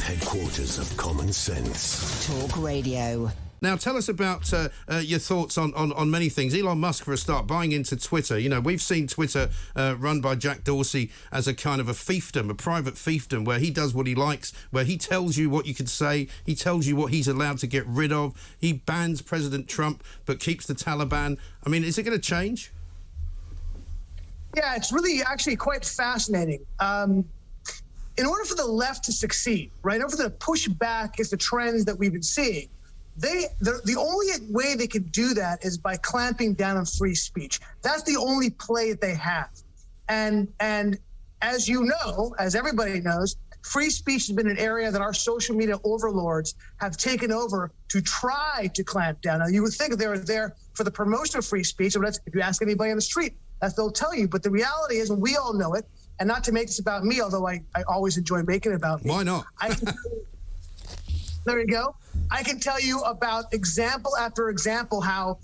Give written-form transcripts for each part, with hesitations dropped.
headquarters of common sense. Talk Radio. Now, tell us about your thoughts on many things. Elon Musk, for a start, buying into Twitter. You know, we've seen Twitter run by Jack Dorsey as a kind of a fiefdom, a private fiefdom, where he does what he likes, where he tells you what you can say, he tells you what he's allowed to get rid of. He bans President Trump but keeps the Taliban. I mean, is it going to change? Yeah, it's really actually quite fascinating. In order for the left to succeed, right, in order for them to push back against the trends that we've been seeing, the only way they can do that is by clamping down on free speech. That's the only play that they have. And as you know, as everybody knows, free speech has been an area that our social media overlords have taken over to try to clamp down. Now, you would think they were there for the promotion of free speech. If you ask anybody on the street, that's they'll tell you. But the reality is, and we all know it, and not to make this about me, although I always enjoy making it about me. Why not? There you go. I can tell you about example after example how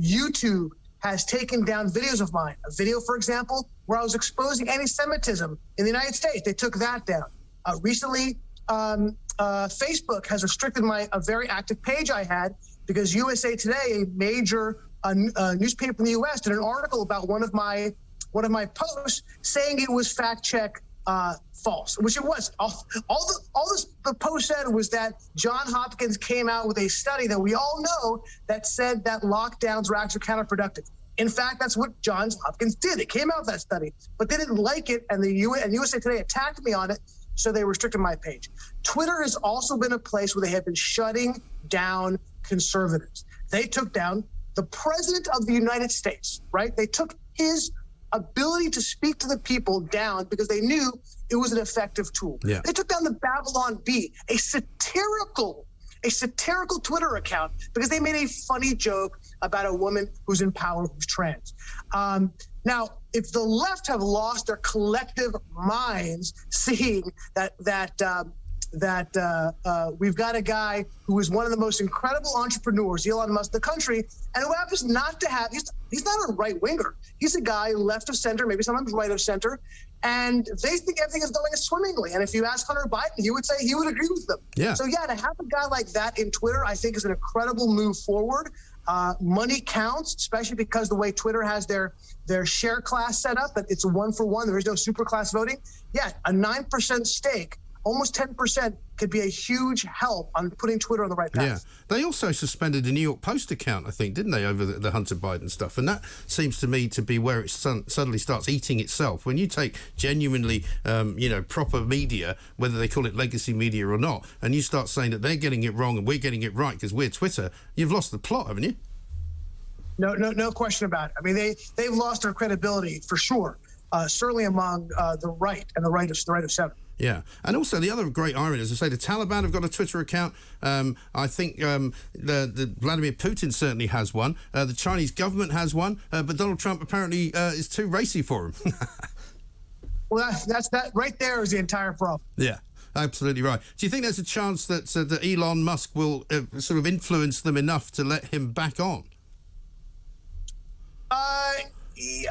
YouTube has taken down videos of mine. A video, for example, where I was exposing anti-Semitism in the United States. They took that down. Recently, Facebook has restricted a very active page I had because USA Today, a major newspaper in the U.S., did an article about one of my posts saying it was fact-check false, which it was. The post said was that Johns Hopkins came out with a study that we all know that said that lockdowns were actually counterproductive. In fact, that's what Johns Hopkins did. It came out with that study, but they didn't like it, and USA Today attacked me on it, so they restricted my page. Twitter has also been a place where they have been shutting down conservatives. They took down the president of the United States, right? They took his ability to speak to the people down because they knew it was an effective tool. Yeah. They took down the Babylon Bee, a satirical Twitter account because they made a funny joke about a woman who's in power who's trans. Now, if the left have lost their collective minds seeing that we've got a guy who is one of the most incredible entrepreneurs, Elon Musk, in the country, and who happens not to have, he's not a right-winger. He's a guy left of center, maybe sometimes right of center, and they think everything is going swimmingly. And if you ask Hunter Biden, he would say he would agree with them. Yeah. So, yeah, to have a guy like that in Twitter, I think is an incredible move forward. Money counts, especially because the way Twitter has their share class set up, that it's a one-for-one. There is no super class voting. Yeah, a 9% stake, almost 10%, could be a huge help on putting Twitter on the right path. Yeah. They also suspended the New York Post account, I think, didn't they, over the Hunter Biden stuff? And that seems to me to be where it suddenly starts eating itself. When you take genuinely, proper media, whether they call it legacy media or not, and you start saying that they're getting it wrong and we're getting it right because we're Twitter, you've lost the plot, haven't you? No question about it. I mean, they've lost their credibility for sure, certainly among the right and the right of center. Yeah, and also the other great irony, as I say, the Taliban have got a Twitter account. I think the Vladimir Putin certainly has one. The Chinese government has one, but Donald Trump apparently is too racy for him. Well, that's right there is the entire problem. Yeah. Absolutely right. Do you think there's a chance that Elon Musk will sort of influence them enough to let him back on?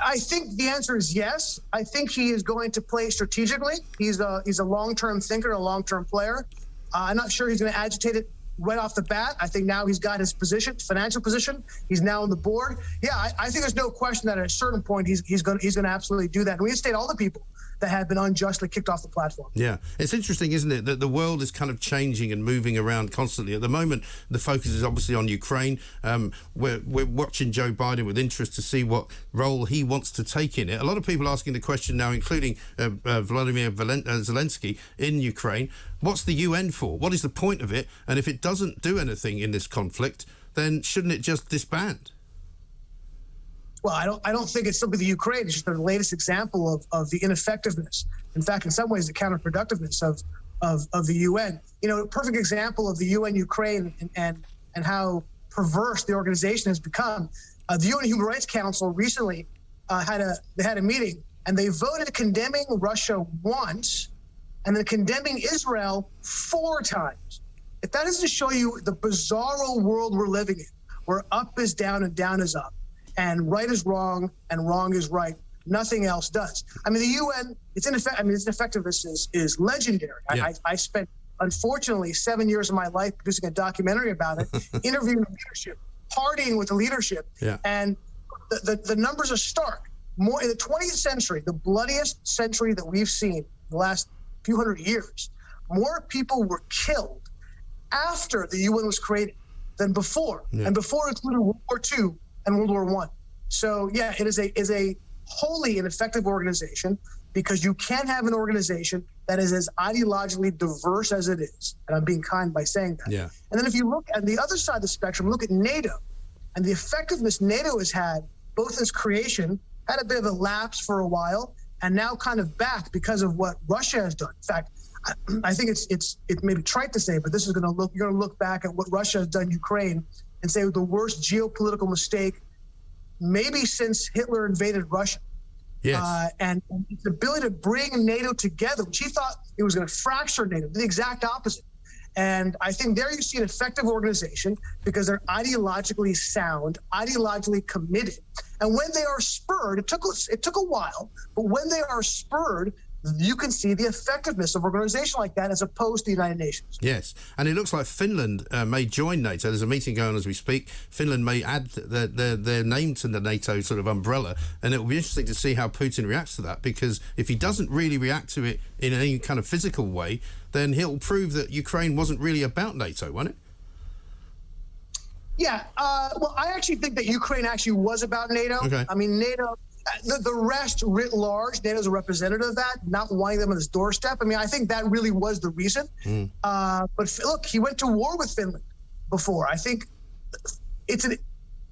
I think the answer is yes. I think he is going to play strategically. He's a long-term thinker, a long-term player. I'm not sure he's going to agitate it right off the bat. I think now he's got his position, financial position. He's now on the board. Yeah, I think there's no question that at a certain point he's going to absolutely do that. And we instate all the people that have been unjustly kicked off the platform. Yeah, it's interesting, isn't it, that the world is kind of changing and moving around constantly. At the moment, the focus is obviously on Ukraine. We're watching Joe Biden with interest to see what role he wants to take in it. A lot of people asking the question now, including Vladimir Zelensky in Ukraine, what's the UN for? What is the point of it? And if it doesn't do anything in this conflict, then shouldn't it just disband? Well, I don't think it's simply the Ukraine. It's just the latest example of the ineffectiveness. In fact, in some ways, the counterproductiveness of the UN. You know, a perfect example of the UN Ukraine and how perverse the organization has become. The UN Human Rights Council recently had a meeting, and they voted condemning Russia once, and then condemning Israel 4 times. If that is to show you the bizarro world we're living in, where up is down and down is up, and right is wrong and wrong is right, nothing else does. I mean, the UN, its ineffectiveness is legendary. Yeah. I spent unfortunately, 7 years of my life producing a documentary about it, interviewing leadership, partying with the leadership. Yeah. And the numbers are stark. More in the 20th century, the bloodiest century that we've seen in the last few hundred years, more people were killed after the UN was created than before, and before including World War II and World War I. So yeah, it is a wholly ineffective organization, because you can't have an organization that is as ideologically diverse as it is. And I'm being kind by saying that. Yeah. And then if you look at the other side of the spectrum, look at NATO and the effectiveness NATO has had, both its creation, had a bit of a lapse for a while, and now kind of back because of what Russia has done. In fact, I think it may be trite to say, but this is going to look, you're going to look back at what Russia has done in Ukraine and say the worst geopolitical mistake maybe since Hitler invaded Russia. Yes. And its ability to bring NATO together, which he thought it was going to fracture NATO, the exact opposite. And I think there you see an effective organization because they're ideologically sound, ideologically committed. And when they are spurred, it took a while, but when they are spurred, you can see the effectiveness of an organization like that as opposed to the United Nations. Yes, and it looks like Finland may join NATO. There's a meeting going on as we speak. Finland may add their name to the NATO sort of umbrella, and it will be interesting to see how Putin reacts to that, because if he doesn't really react to it in any kind of physical way, then he'll prove that Ukraine wasn't really about NATO, won't it? Yeah, well, I actually think that Ukraine actually was about NATO. Okay. I mean, NATO... The rest writ large, NATO's a representative of that, not wanting them on his doorstep. I mean, I think that really was the reason. But look, he went to war with Finland before. I think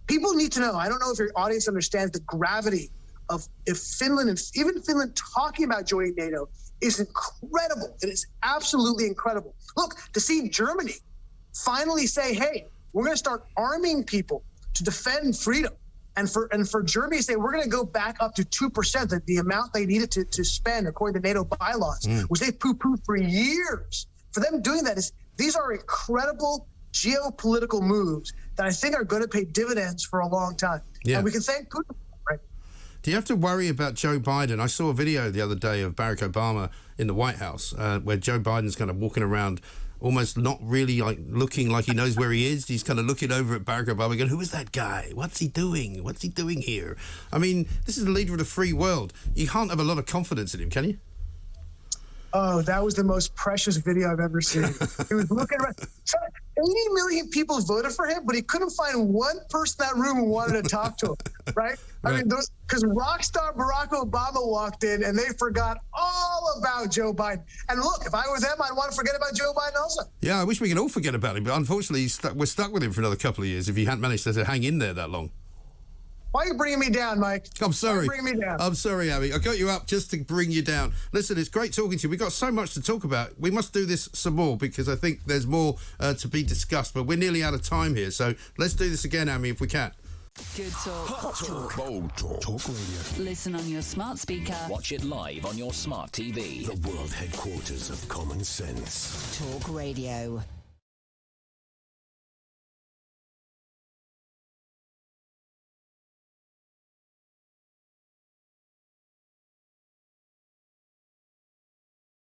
people need to know. I don't know if your audience understands the gravity of if Finland, and even Finland talking about joining NATO is incredible. It is absolutely incredible. Look, to see Germany finally say, hey, we're going to start arming people to defend freedom. And for Germany to say, we're going to go back up to 2%, the amount they needed to spend according to NATO bylaws, which they poo-pooed for years. For them doing that, these are incredible geopolitical moves that I think are going to pay dividends for a long time. Yeah. And we can thank Putin, right? Do you have to worry about Joe Biden? I saw a video the other day of Barack Obama in the White House where Joe Biden's kind of walking around almost not really like looking like he knows where he is. He's kind of looking over at Barack Obama going, who is that guy? What's he doing? What's he doing here? I mean, this is the leader of the free world. You can't have a lot of confidence in him, can you? Oh, that was the most precious video I've ever seen. He was looking around. 80 million people voted for him, but he couldn't find one person in that room who wanted to talk to him, right? I mean, because rock star Barack Obama walked in and they forgot all about Joe Biden. And look, if I were them, I'd want to forget about Joe Biden also. Yeah, I wish we could all forget about him, but unfortunately, we're stuck with him for another couple of years if he hadn't managed to hang in there that long. Why are you bringing me down, Mike? I'm sorry. Why are you bringing me down? I'm sorry, Abby. I got you up just to bring you down. Listen, it's great talking to you. We've got so much to talk about. We must do this some more because I think there's more to be discussed, but we're nearly out of time here. So let's do this again, Abby, if we can. Good talk. Hot talk. Bold talk. Talk radio. Listen on your smart speaker. Watch it live on your smart TV. The world headquarters of common sense. Talk Radio.